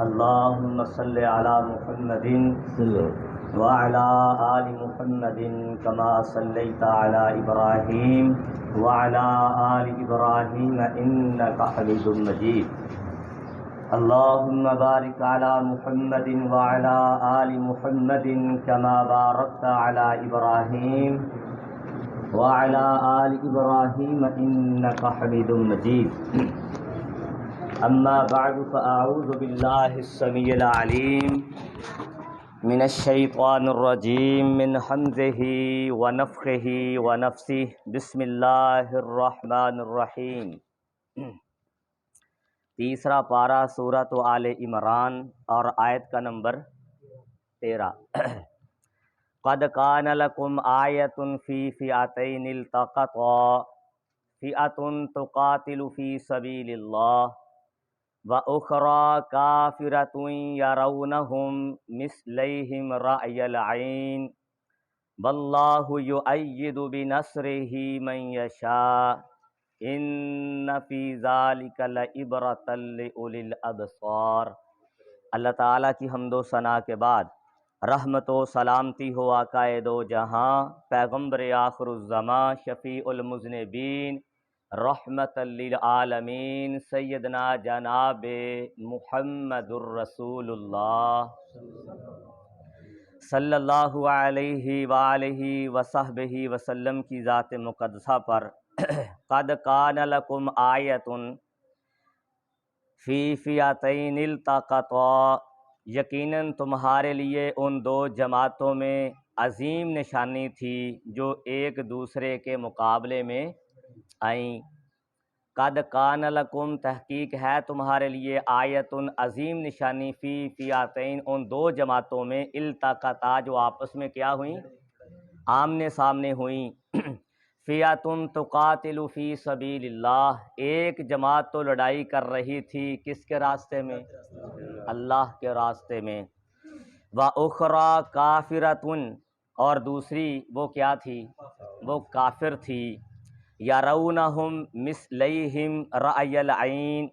اللهم صل على محمد وعلى آل محمد كما صليت على إبراهيم وعلى آل إبراهيم إنك حميد مجيد. اللهم بارك على محمد وعلى آل محمد كما باركت على إبراهيم وعلى آل إبراهيم إنك حميد مجيد. أما بعد فأعوذ بالله السميع العليم من الشيطان الرجيم من حمزه ونفخه ونفسه. بسم الله الرحمن الرحيم. تیسرا پارہ سورۃ آل عمران اور آیت کا نمبر 13. قد کان لکم آیۃ فی فئتین التقطا فئۃ تقاتل فی سبیل اللہ وَأُخْرَى كَافِرَةٌ يَرَوْنَهُمْ مِثْلَيْهِمْ رَأْيَ الْعَيْنِ وَاللَّهُ يُؤَيِّدُ بِنَصْرِهِ مَن يَشَاءُ إِنَّ فِي ذَلِكَ لَعِبْرَةً لِأُولِي الْأَبْصَارِ. اللہ تعالیٰ کی حمد و ثنا کے بعد رحمت و سلامتی ہو آقا دو جہاں، پیغمبر آخر الزماں، شفیع المذنبین، رحمت للعالمین، سیدنا جناب محمد الرسول اللہ صلی اللہ علیہ وآلہ وصحبہ وسلم کی ذات مقدسہ پر. قد کان لکم آیۃ فی فئتین التقطا، یقیناً تمہارے لیے ان دو جماعتوں میں عظیم نشانی تھی جو ایک دوسرے کے مقابلے میں آئیں. قد کان لکم، تحقیق ہے تمہارے لیے، آیتن عظیم نشانی، فی فئتین ان دو جماعتوں میں، التقطا جو آپس میں کیا ہوئیں، آمنے سامنے ہوئیں. فئتن تقاتل فی سبیل اللہ، ایک جماعت تو لڑائی کر رہی تھی کس کے راستے میں؟ اللہ کے راستے میں. وَأُخْرَى كَافِرَةٌ، اور دوسری وہ کیا تھی؟ وہ کافر تھی. یرونہم مثلیہم رأی العین،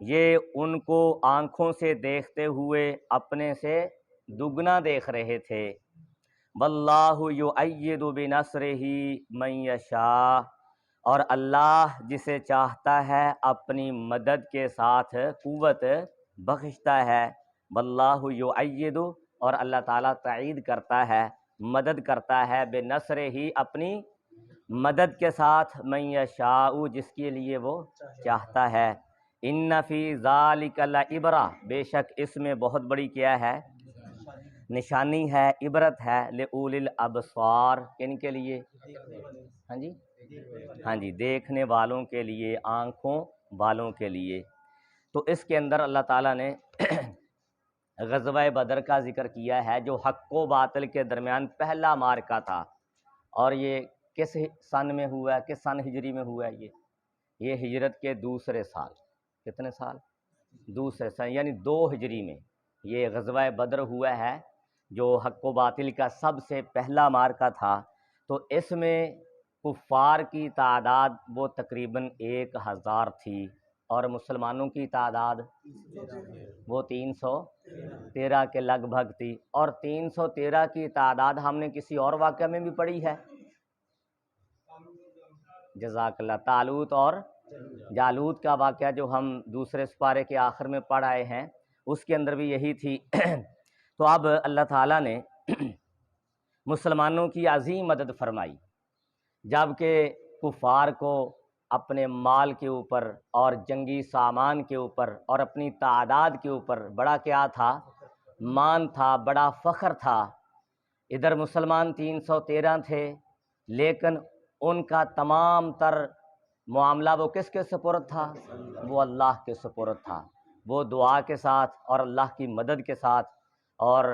یہ ان کو آنکھوں سے دیکھتے ہوئے اپنے سے دگنا دیکھ رہے تھے. واللہ یؤید بنصرہ من یشاء، اور اللہ جسے چاہتا ہے اپنی مدد کے ساتھ قوت بخشتا ہے. واللہ یؤید، اور اللہ تعالیٰ تائید کرتا ہے، مدد کرتا ہے، بنصرہ اپنی مدد کے ساتھ، من یشاء جس کے لیے وہ چاہتا ہے. ان فی ذالک لعبرہ، بے شک اس میں بہت بڑی کیا ہے؟ نشانی ہے، عبرت ہے، لأولی الابصار، کن کے لیے؟ ہاں جی، دیکھنے والوں کے لیے، آنکھوں والوں کے لیے. تو اس کے اندر اللہ تعالیٰ نے غزوہ بدر کا ذکر کیا ہے جو حق و باطل کے درمیان پہلا معرکہ تھا. اور یہ کس سن میں ہوا ہے؟ کس سن ہجری میں ہوا ہے؟ یہ ہجرت کے دوسرے سال. کتنے سال؟ دوسرے سال، یعنی 2 ہجری میں یہ غزوہ بدر ہوا ہے جو حق و باطل کا سب سے پہلا معرکہ تھا. تو اس میں کفار کی تعداد وہ تقریباً 1000 تھی، اور مسلمانوں کی تعداد وہ 313 کے لگ بھگ تھی. اور 313 کی تعداد ہم نے کسی اور واقعہ میں بھی پڑھی ہے، جزاک اللہ، طالوت اور جالوت کا واقعہ جو ہم دوسرے سپارے کے آخر میں پڑھ آئے ہیں، اس کے اندر بھی یہی تھی. تو اب اللہ تعالیٰ نے مسلمانوں کی عظیم مدد فرمائی، جبکہ کفار کو اپنے مال کے اوپر اور جنگی سامان کے اوپر اور اپنی تعداد کے اوپر بڑا کیا تھا؟ مان تھا، بڑا فخر تھا. ادھر مسلمان 313 تھے، لیکن ان کا تمام تر معاملہ وہ کس کے سپرد تھا؟ وہ اللہ کے سپرد تھا. وہ دعا کے ساتھ اور اللہ کی مدد کے ساتھ اور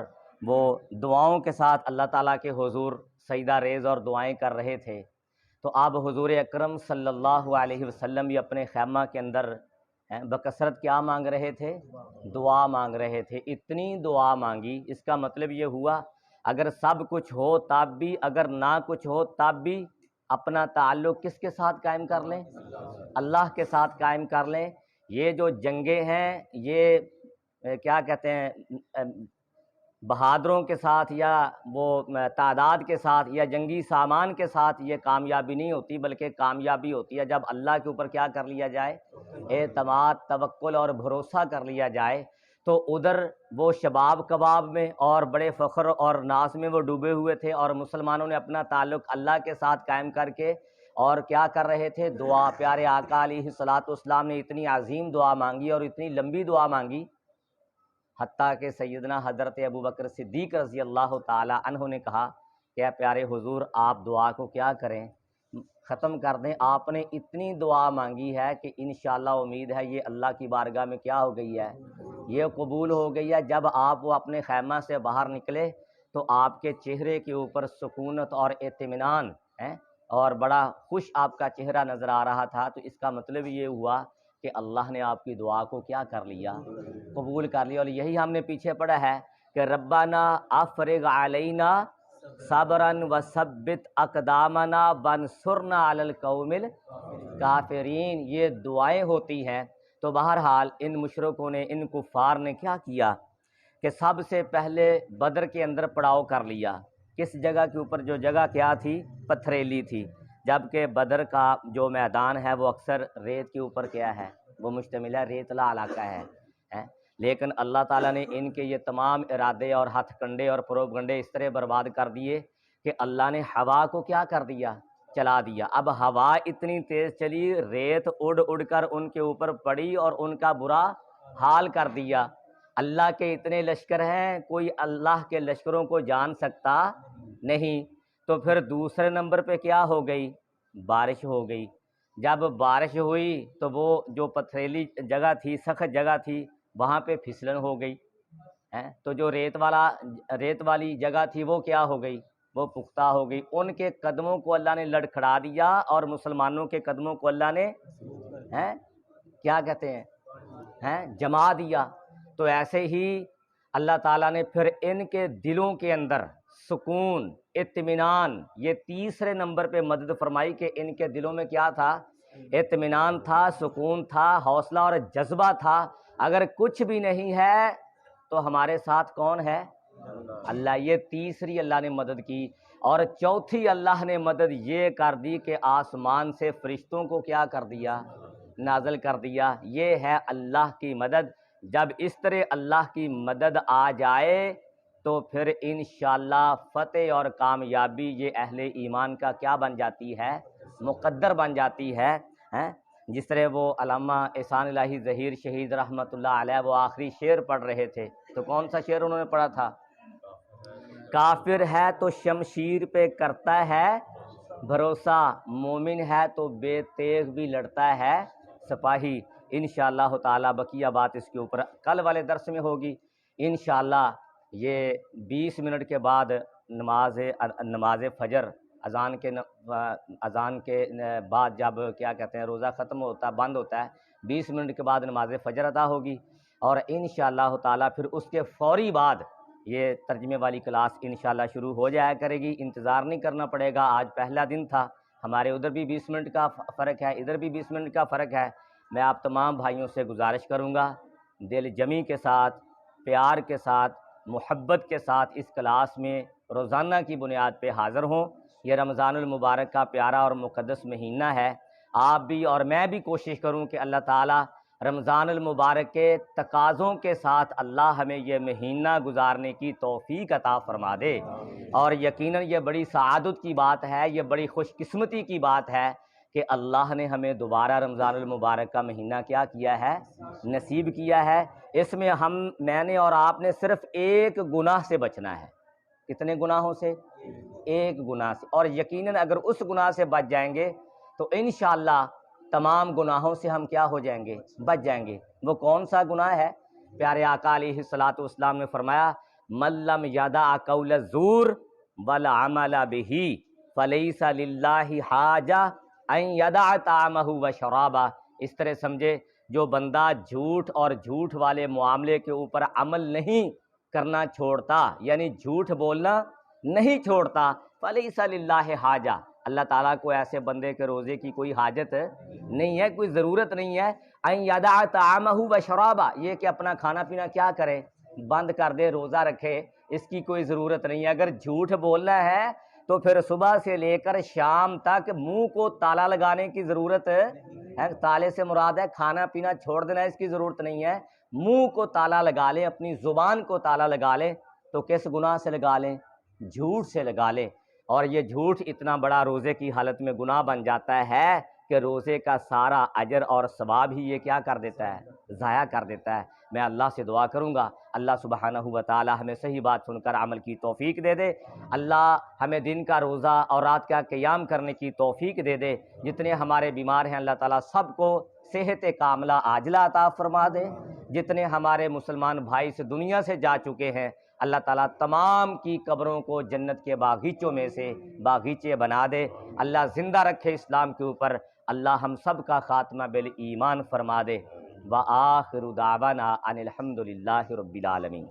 وہ دعاؤں کے ساتھ اللہ تعالیٰ کے حضور سجدہ ریز اور دعائیں کر رہے تھے. تو آپ حضور اکرم صلی اللہ علیہ وسلم بھی اپنے خیمہ کے اندر بکثرت کیا مانگ رہے تھے؟ دعا مانگ رہے تھے. اتنی دعا مانگی، اس کا مطلب یہ ہوا اگر سب کچھ ہو تب بھی، اگر نہ کچھ ہو تب بھی اپنا تعلق کس کے ساتھ قائم کر لیں؟ اللہ کے ساتھ قائم کر لیں. یہ جو جنگیں ہیں یہ کیا کہتے ہیں بہادروں کے ساتھ یا وہ تعداد کے ساتھ یا جنگی سامان کے ساتھ یہ کامیابی نہیں ہوتی، بلکہ کامیابی ہوتی ہے جب اللہ کے اوپر کیا کر لیا جائے، اعتماد، توکل اور بھروسہ کر لیا جائے۔ تو ادھر وہ شباب کباب میں اور بڑے فخر اور ناز میں وہ ڈوبے ہوئے تھے، اور مسلمانوں نے اپنا تعلق اللہ کے ساتھ قائم کر کے اور کیا کر رہے تھے، دعا۔ پیارے آقا علیہ الصلوۃ والسلام نے اتنی عظیم دعا مانگی اور اتنی لمبی دعا مانگی، حتیٰ کہ سیدنا حضرت ابوبکر صدیق رضی اللہ تعالی عنہ نے کہا کہ اے پیارے حضور، آپ دعا کو کیا کریں، ختم کر دیں، آپ نے اتنی دعا مانگی ہے کہ انشاءاللہ امید ہے یہ اللہ کی بارگاہ میں کیا ہو گئی ہے، یہ قبول ہو گئی ہے۔ جب آپ وہ اپنے خیمہ سے باہر نکلے تو آپ کے چہرے کے اوپر سکونت اور اطمینان ہے، اور بڑا خوش آپ کا چہرہ نظر آ رہا تھا۔ تو اس کا مطلب یہ ہوا کہ اللہ نے آپ کی دعا کو کیا کر لیا، قبول کر لیا۔ اور یہی ہم نے پیچھے پڑھا ہے کہ ربنا افرغ علینا صبرا وثبت اقدامنا وانصرنا علی القوم الکافرین، یہ دعائیں ہوتی ہیں۔ تو بہرحال ان مشرکوں نے، ان کفار نے کیا کیا کہ سب سے پہلے بدر کے اندر پڑاؤ کر لیا۔ کس جگہ کے اوپر؟ جو جگہ کیا تھی، پتھریلی تھی، جبکہ بدر کا جو میدان ہے وہ اکثر ریت کے اوپر کیا ہے، وہ مشتمل ہے، ریتلا علاقہ ہے۔ لیکن اللہ تعالیٰ نے ان کے یہ تمام ارادے اور ہتھ کنڈے اور پروپگنڈے اس طرح برباد کر دیے کہ اللہ نے ہوا کو کیا کر دیا، چلا دیا۔ اب ہوا اتنی تیز چلی، ریت اڑ اڑ کر ان کے اوپر پڑی اور ان کا برا حال کر دیا۔ اللہ کے اتنے لشکر ہیں، کوئی اللہ کے لشکروں کو جان سکتا نہیں۔ تو پھر دوسرے نمبر پہ کیا ہو گئی، بارش ہو گئی۔ جب بارش ہوئی تو وہ جو پتھریلی جگہ تھی، سخت جگہ تھی، وہاں پہ پھسلن ہو گئی، تو جو ریت والی جگہ تھی وہ کیا ہو گئی، وہ پختہ ہو گئی۔ ان کے قدموں کو اللہ نے لڑکھڑا دیا اور مسلمانوں کے قدموں کو اللہ نے کیا کہتے ہیں جما دیا۔ تو ایسے ہی اللہ تعالیٰ نے پھر ان کے دلوں کے اندر سکون، اطمینان، یہ تیسرے نمبر پہ مدد فرمائی کہ ان کے دلوں میں کیا تھا، اطمینان تھا، سکون تھا، حوصلہ اور جذبہ تھا۔ اگر کچھ بھی نہیں ہے تو ہمارے ساتھ کون ہے، اللہ۔ یہ تیسری اللہ نے مدد کی۔ اور چوتھی اللہ نے مدد یہ کر دی کہ آسمان سے فرشتوں کو کیا کر دیا، نازل کر دیا۔ یہ ہے اللہ کی مدد۔ جب اس طرح اللہ کی مدد آ جائے تو پھر انشاءاللہ فتح اور کامیابی یہ اہل ایمان کا کیا بن جاتی ہے، مقدر بن جاتی ہے۔ جس طرح وہ علامہ احسان الہی ظہیر شہید رحمۃ اللہ علیہ وہ آخری شعر پڑھ رہے تھے، تو کون سا شعر انہوں نے پڑھا تھا؟ کافر ہے تو شمشیر پہ کرتا ہے بھروسہ، مومن ہے تو بے تیغ بھی لڑتا ہے سپاہی۔ انشاءاللہ تعالی بقیہ بات اس کے اوپر کل والے درس میں ہوگی انشاءاللہ۔ یہ 20 منٹ کے بعد نماز فجر اذان کے بعد جب کیا کہتے ہیں روزہ ختم ہوتا ہے، بند ہوتا ہے، 20 منٹ کے بعد نماز فجر ادا ہوگی، اور انشاءاللہ تعالی پھر اس کے فوری بعد یہ ترجمے والی کلاس انشاءاللہ شروع ہو جایا کرے گی۔ انتظار نہیں کرنا پڑے گا، آج پہلا دن تھا، ہمارے ادھر بھی 20 منٹ کا فرق ہے، ادھر بھی 20 منٹ کا فرق ہے۔ میں آپ تمام بھائیوں سے گزارش کروں گا دل جمی کے ساتھ، پیار کے ساتھ، محبت کے ساتھ اس کلاس میں روزانہ کی بنیاد پہ حاضر ہوں۔ یہ رمضان المبارک کا پیارا اور مقدس مہینہ ہے۔ آپ بھی اور میں بھی کوشش کروں کہ اللہ تعالیٰ رمضان المبارک کے تقاضوں کے ساتھ اللہ ہمیں یہ مہینہ گزارنے کی توفیق عطا فرما دے۔ اور یقیناً یہ بڑی سعادت کی بات ہے، یہ بڑی خوش قسمتی کی بات ہے کہ اللہ نے ہمیں دوبارہ رمضان المبارک کا مہینہ کیا کیا ہے، نصیب کیا ہے۔ اس میں میں نے اور آپ نے صرف ایک گناہ سے بچنا ہے۔ کتنے گناہوں سے؟ ایک گناہ سے۔ اور یقیناً اگر اس گناہ سے بچ جائیں گے تو انشاءاللہ تمام گناہوں سے ہم کیا ہو جائیں گے، بچ جائیں گے۔ وہ کون سا گناہ ہے؟ پیارے آقا علیہ الصلوۃ والسلام نے فرمایا من لم یدع قول الزور والعمل به فلیس للہ حاجہ ان یدع طعامہ وشرابہ۔ اس طرح سمجھے جو بندہ جھوٹ اور جھوٹ والے معاملے کے اوپر عمل نہیں کرنا چھوڑتا، یعنی جھوٹ بولنا نہیں چھوڑتا، فلیس للہ حاجہ، اللہ تعالیٰ کو ایسے بندے کے روزے کی کوئی حاجت نہیں ہے، کوئی ضرورت نہیں ہے۔ ان یدع طعامہ و شرابہ، یہ کہ اپنا کھانا پینا کیا کرے، بند کر دے، روزہ رکھے، اس کی کوئی ضرورت نہیں ہے۔ اگر جھوٹ بولنا ہے تو پھر صبح سے لے کر شام تک منہ کو تالا لگانے کی ضرورت ہے۔ تالے سے مراد ہے کھانا پینا چھوڑ دینا، اس کی ضرورت نہیں ہے۔ منہ کو تالا لگا لیں، اپنی زبان کو تالا لگا لیں، تو کس گناہ سے لگا لیں؟ جھوٹ سے لگا لیں۔ اور یہ جھوٹ اتنا بڑا روزے کی حالت میں گناہ بن جاتا ہے کہ روزے کا سارا اجر اور ثواب ہی یہ کیا کر دیتا ہے، ضائع کر دیتا ہے۔ میں اللہ سے دعا کروں گا اللہ سبحانہ و تعالی ہمیں صحیح بات سن کر عمل کی توفیق دے دے، اللہ ہمیں دن کا روزہ اور رات کا قیام کرنے کی توفیق دے دے۔ جتنے ہمارے بیمار ہیں اللہ تعالیٰ سب کو صحت کاملہ عاجلہ عطا فرما دے۔ جتنے ہمارے مسلمان بھائی اس دنیا سے جا چکے ہیں اللہ تعالیٰ تمام کی قبروں کو جنت کے باغیچوں میں سے باغیچے بنا دے، اللہ زندہ رکھے اسلام کے اوپر، اللہ ہم سب کا خاتمہ بالایمان فرما دے۔ وآخر دعوانا ان الحمد للہ رب العالمین۔